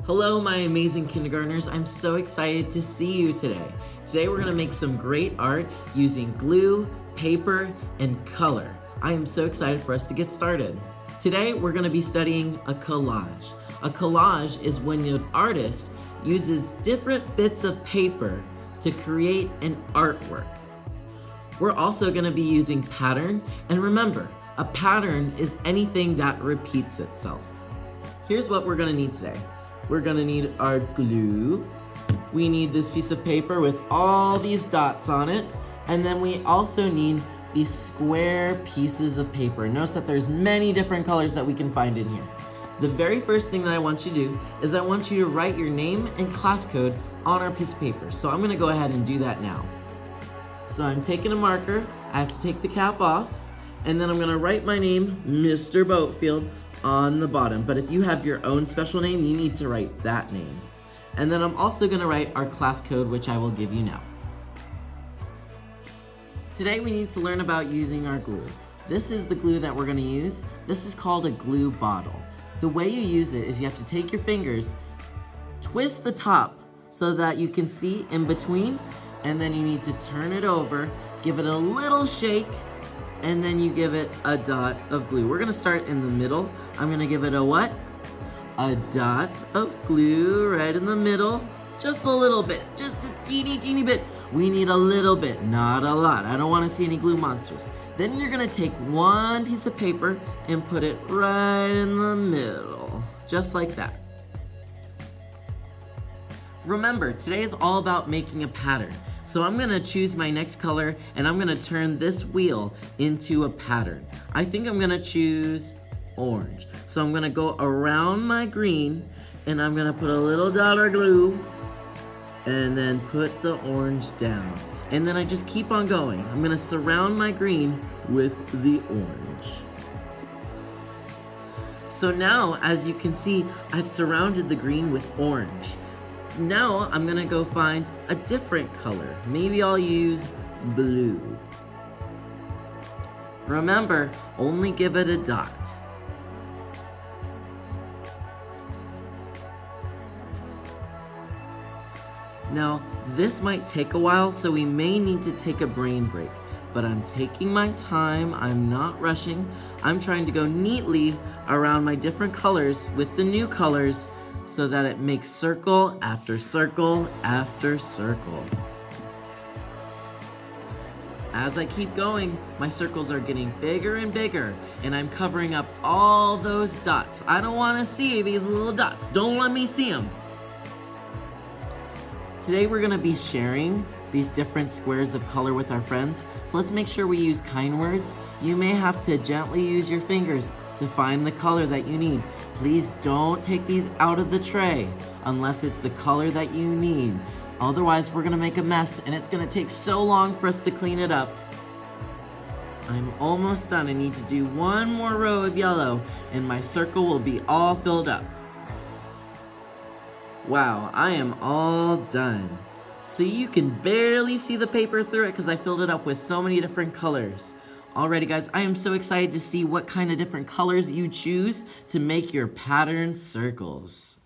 Hello, my amazing kindergartners. I'm so excited to see you today. Today we're gonna make some great art using glue, paper, and color. I am so excited for us to get started. Today we're gonna be studying a collage. A collage is when an artist uses different bits of paper to create an artwork. We're also gonna be using pattern, and remember, a pattern is anything that repeats itself. Here's what we're gonna need today. We're gonna need our glue. We need this piece of paper with all these dots on it. And then we also need these square pieces of paper. Notice that there's many different colors that we can find in here. The very first thing that I want you to do is I want you to write your name and class code on our piece of paper. So I'm gonna go ahead and do that now. So I'm taking a marker, I have to take the cap off, and then I'm gonna write my name, Mr. Boatfield, on the bottom. But if you have your own special name, you need to write that name. And then I'm also gonna write our class code, which I will give you now. Today we need to learn about using our glue. This is the glue that we're gonna use. This is called a glue bottle. The way you use it is you have to take your fingers, twist the top so that you can see in between, and then you need to turn it over, give it a little shake, and then you give it a dot of glue. We're gonna start in the middle. I'm gonna give it a what? A dot of glue right in the middle. Just a little bit, just a teeny bit. We need a little bit, not a lot. I don't wanna see any glue monsters. Then you're gonna take one piece of paper and put it right in the middle, just like that. Remember, today is all about making a pattern. So I'm gonna choose my next color and I'm gonna turn this wheel into a pattern. I think I'm gonna choose orange. So I'm gonna go around my green and I'm gonna put a little dot of glue and then put the orange down. And then I just keep on going. I'm gonna surround my green with the orange. So now, as you can see, I've surrounded the green with orange. Now I'm gonna go find a different color. Maybe I'll use blue. Remember, only give it a dot. Now, this might take a while, so we may need to take a brain break, but I'm taking my time, I'm not rushing. I'm trying to go neatly around my different colors with the new colors so that it makes circle after circle after circle. As I keep going, my circles are getting bigger and bigger, and I'm covering up all those dots. I don't want to see these little dots. Don't let me see them. Today we're gonna be sharing these different squares of color with our friends, so let's make sure we use kind words. You may have to gently use your fingers to find the color that you need. Please don't take these out of the tray unless it's the color that you need. Otherwise, we're gonna make a mess and it's gonna take so long for us to clean it up. I'm almost done. I need to do one more row of yellow and my circle will be all filled up. Wow, I am all done. So you can barely see the paper through it because I filled it up with so many different colors. Alrighty guys, I am so excited to see what kind of different colors you choose to make your pattern circles.